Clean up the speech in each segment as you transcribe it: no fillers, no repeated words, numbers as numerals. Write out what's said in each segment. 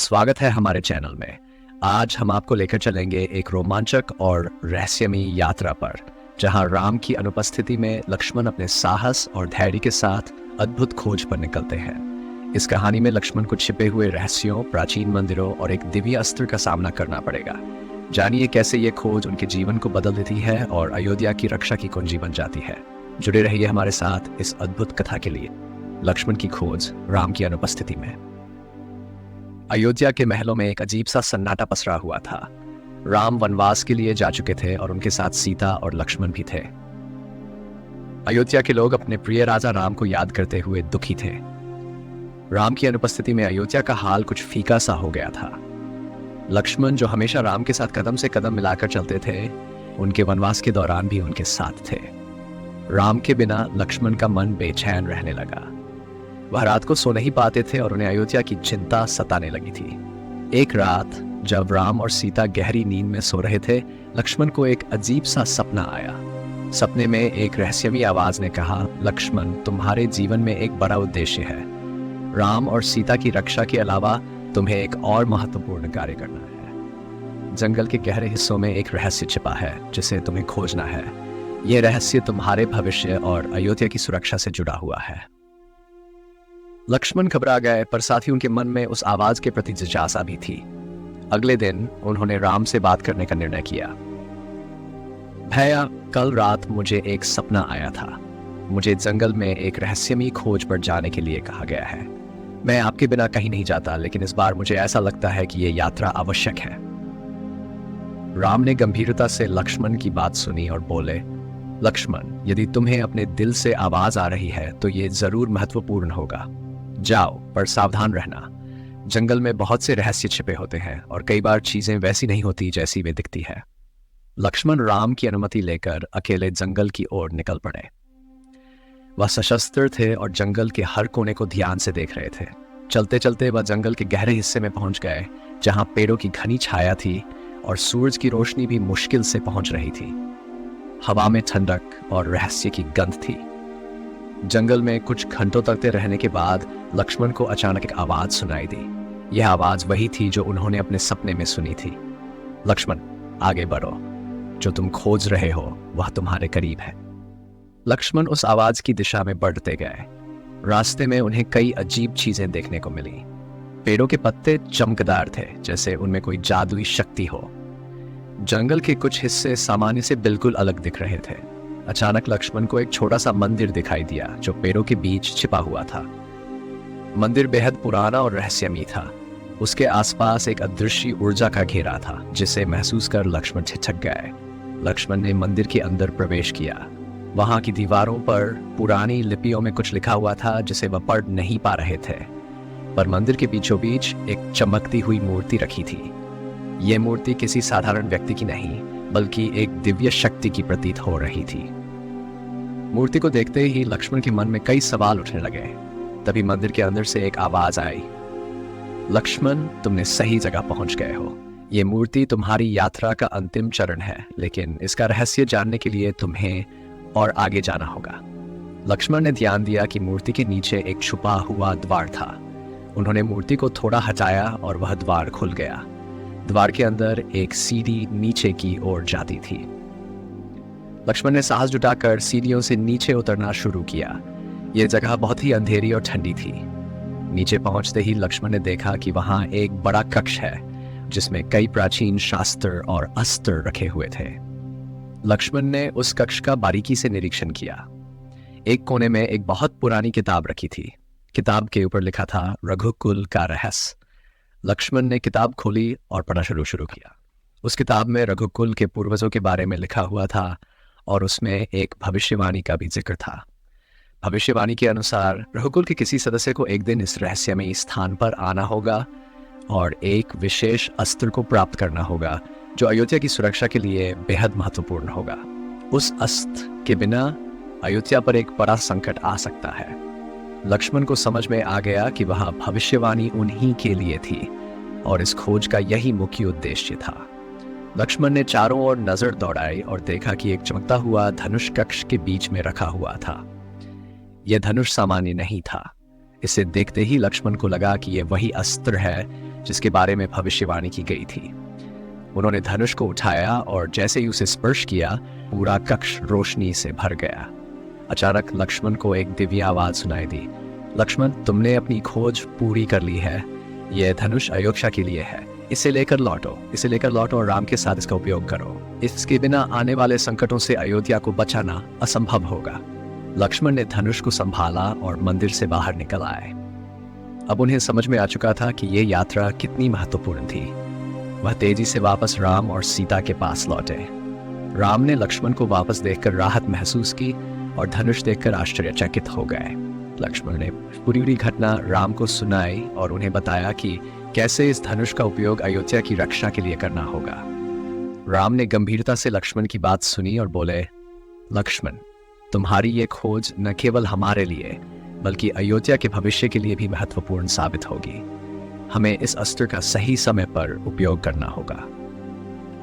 स्वागत है हमारे चैनल में। आज हम आपको लेकर चलेंगे एक रोमांचक और रहस्यमयी यात्रा पर, जहां राम की अनुपस्थिति में लक्ष्मण अपने साहस और धैर्य के साथ अद्भुत खोज पर निकलते हैं। इस कहानी में लक्ष्मण को छिपे हुए रहस्यों, प्राचीन मंदिरों और एक दिव्य अस्त्र का सामना करना पड़ेगा। जानिए कैसे ये खोज उनके जीवन को बदल देती है और अयोध्या की रक्षा की कुंजी बन जाती है। जुड़े रहिए हमारे साथ इस अद्भुत कथा के लिए। लक्ष्मण की खोज राम की अनुपस्थिति में। अयोध्या के महलों में एक अजीब सा सन्नाटा पसरा हुआ था। राम वनवास के लिए जा चुके थे और उनके साथ सीता और लक्ष्मण भी थे। अयोध्या के लोग अपने प्रिय राजा राम को याद करते हुए दुखी थे। राम की अनुपस्थिति में अयोध्या का हाल कुछ फीका सा हो गया था। लक्ष्मण, जो हमेशा राम के साथ कदम से कदम मिलाकर चलते थे, उनके वनवास के दौरान भी उनके साथ थे। राम के बिना लक्ष्मण का मन बेचैन रहने लगा। वह रात को सो नहीं पाते थे और उन्हें अयोध्या की चिंता सताने लगी थी। एक रात जब राम और सीता गहरी नींद में सो रहे थे, लक्ष्मण को एक अजीब सा सपना आया। सपने में एक रहस्यमयी आवाज ने कहा, लक्ष्मण, तुम्हारे जीवन में एक बड़ा उद्देश्य है। राम और सीता की रक्षा के अलावा तुम्हें एक और महत्वपूर्ण कार्य करना है। जंगल के गहरे हिस्सों में एक रहस्य छिपा है जिसे तुम्हें खोजना है। यह रहस्य तुम्हारे भविष्य और अयोध्या की सुरक्षा से जुड़ा हुआ है। लक्ष्मण घबरा गए, पर साथ ही उनके मन में उस आवाज के प्रति जिज्ञासा भी थी। अगले दिन उन्होंने राम से बात करने का निर्णय किया। भैया, कल रात मुझे एक सपना आया था। मुझे जंगल में एक रहस्यमयी खोज पर जाने के लिए कहा गया है। मैं आपके बिना कहीं नहीं जाता, लेकिन इस बार मुझे ऐसा लगता है कि यह यात्रा आवश्यक है। राम ने गंभीरता से लक्ष्मण की बात सुनी और बोले, लक्ष्मण, यदि तुम्हें अपने दिल से आवाज आ रही है तो यह जरूर महत्वपूर्ण होगा। जाओ, पर सावधान रहना। जंगल में बहुत से रहस्य छिपे होते हैं और कई बार चीजें वैसी नहीं होती जैसी वे दिखती है। लक्ष्मण राम की अनुमति लेकर अकेले जंगल की ओर निकल पड़े। वह सशस्त्र थे और जंगल के हर कोने को ध्यान से देख रहे थे। चलते चलते वह जंगल के गहरे हिस्से में पहुंच गए, जहां पेड़ों की घनी छाया थी और सूरज की रोशनी भी मुश्किल से पहुंच रही थी। हवा में ठंडक और रहस्य की गंध थी। जंगल में कुछ घंटों तक रहने के बाद लक्ष्मण को अचानक एक आवाज सुनाई दी। यह आवाज वही थी जो उन्होंने अपने सपने में सुनी थी। लक्ष्मण, आगे बढ़ो। जो तुम खोज रहे हो वह तुम्हारे करीब है। लक्ष्मण उस आवाज की दिशा में बढ़ते गए। रास्ते में उन्हें कई अजीब चीजें देखने को मिली। पेड़ों के पत्ते चमकदार थे, जैसे उनमें कोई जादुई शक्ति हो। जंगल के कुछ हिस्से सामान्य से बिल्कुल अलग दिख रहे थे। अचानक लक्ष्मण को एक छोटा सा मंदिर दिखाई दिया जो पेड़ों के बीच छिपा हुआ था। मंदिर बेहद पुराना और रहस्यमयी था। उसके आसपास एक अदृश्य ऊर्जा का घेरा था, जिसे महसूस कर लक्ष्मण छिटक गए। लक्ष्मण ने मंदिर के अंदर प्रवेश किया। वहां की दीवारों पर पुरानी लिपियों में कुछ लिखा हुआ था जिसे वह पढ़ नहीं पा रहे थे, पर मंदिर के बीचों बीच एक चमकती हुई मूर्ति रखी थी। यह मूर्ति किसी साधारण व्यक्ति की नहीं, बल्कि एक दिव्य शक्ति की प्रतीत हो रही थी। मूर्ति को देखते ही लक्ष्मण के मन में कई सवाल उठने लगे। तभी मंदिर के अंदर से एक आवाज आई, लक्ष्मण, तुमने सही जगह पहुंच गए हो। ये मूर्ति तुम्हारी यात्रा का अंतिम चरण है, लेकिन इसका रहस्य जानने के लिए तुम्हें और आगे जाना होगा। लक्ष्मण ने ध्यान दिया कि मूर्ति के नीचे एक छुपा हुआ द्वार था। उन्होंने मूर्ति को थोड़ा हटाया और वह द्वार खुल गया। द्वार के अंदर एक सीढ़ी नीचे की ओर जाती थी। लक्ष्मण ने साहस जुटाकर सीढ़ियों से नीचे उतरना शुरू किया। यह जगह बहुत ही अंधेरी और ठंडी थी। नीचे पहुंचते ही लक्ष्मण ने देखा कि वहां एक बड़ा कक्ष है, जिसमें कई प्राचीन शास्त्र और अस्त्र रखे हुए थे। लक्ष्मण ने उस कक्ष का बारीकी से निरीक्षण किया। एक कोने में एक बहुत पुरानी किताब रखी थी। किताब के ऊपर लिखा था, रघुकुल का रहस्य। लक्ष्मण ने किताब खोली और पढ़ना शुरू किया। उस किताब में रघुकुल के पूर्वजों के बारे में लिखा हुआ था और उसमें एक भविष्यवाणी का भी जिक्र था। भविष्यवाणी के अनुसार रघुकुल के किसी सदस्य को एक दिन इस रहस्यमयी स्थान पर आना होगा और एक विशेष अस्त्र को प्राप्त करना होगा जो अयोध्या की सुरक्षा के लिए बेहद महत्वपूर्ण होगा। उस अस्त्र के बिना अयोध्या पर एक बड़ा संकट आ सकता है। लक्ष्मण को समझ में आ गया कि वह भविष्यवाणी उन्हीं के लिए थी और इस खोज का यही मुख्य उद्देश्य था। लक्ष्मण ने चारों ओर नजर दौड़ाई और देखा कि एक चमकता हुआ धनुष कक्ष के बीच में रखा हुआ था। यह धनुष सामान्य नहीं था। इसे देखते ही लक्ष्मण को लगा कि यह वही अस्त्र है जिसके बारे में भविष्यवाणी की गई थी। उन्होंने धनुष को उठाया और जैसे ही उसे स्पर्श किया, पूरा कक्ष रोशनी से भर गया। अचानक लक्ष्मण को एक दिव्य आवाज सुनाई दी। लक्ष्मण, तुमने अपनी खोज पूरी कर ली है। यह धनुष अयोध्या के लिए है। इसे लेकर लौटो और राम के साथ इसका उपयोग करो। इसके बिना आने वाले संकटों से अयोध्या को बचाना असंभव होगा। लक्ष्मण ने धनुष को संभाला और मंदिर से बाहर निकल आए। अब उन्हें समझ में आ चुका था कि यह यात्रा कितनी महत्वपूर्ण थी। वह तेजी से वापस राम और सीता के पास लौटे। राम ने लक्ष्मण को वापस देखकर राहत महसूस की और धनुष देखकर आश्चर्यचकित हो गए। लक्ष्मण ने पूरी घटना राम को सुनाई और उन्हें बताया कि कैसे इस धनुष का उपयोग अयोध्या की रक्षा के लिए करना होगा। राम ने गंभीरता से लक्ष्मण की बात सुनी और बोले, लक्ष्मण, तुम्हारी ये खोज न केवल हमारे लिए बल्कि अयोध्या के भविष्य के लिए भी महत्वपूर्ण साबित होगी। हमें इस अस्त्र का सही समय पर उपयोग करना होगा।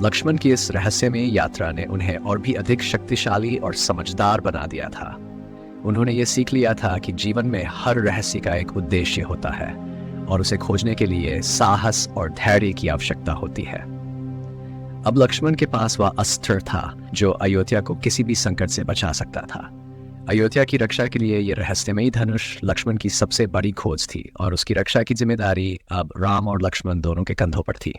लक्ष्मण की इस रहस्यमय यात्रा ने उन्हें और भी अधिक शक्तिशाली और समझदार बना दिया था। उन्होंने ये सीख लिया था कि जीवन में हर रहस्य का एक उद्देश्य होता है और उसे खोजने के लिए साहस और धैर्य की आवश्यकता होती है। अब लक्ष्मण के पास वह अस्त्र था जो अयोध्या को किसी भी संकट से बचा सकता था। अयोध्या की रक्षा के लिए यह रहस्यमयी धनुष लक्ष्मण की सबसे बड़ी खोज थी और उसकी रक्षा की जिम्मेदारी अब राम और लक्ष्मण दोनों के कंधों पर थी।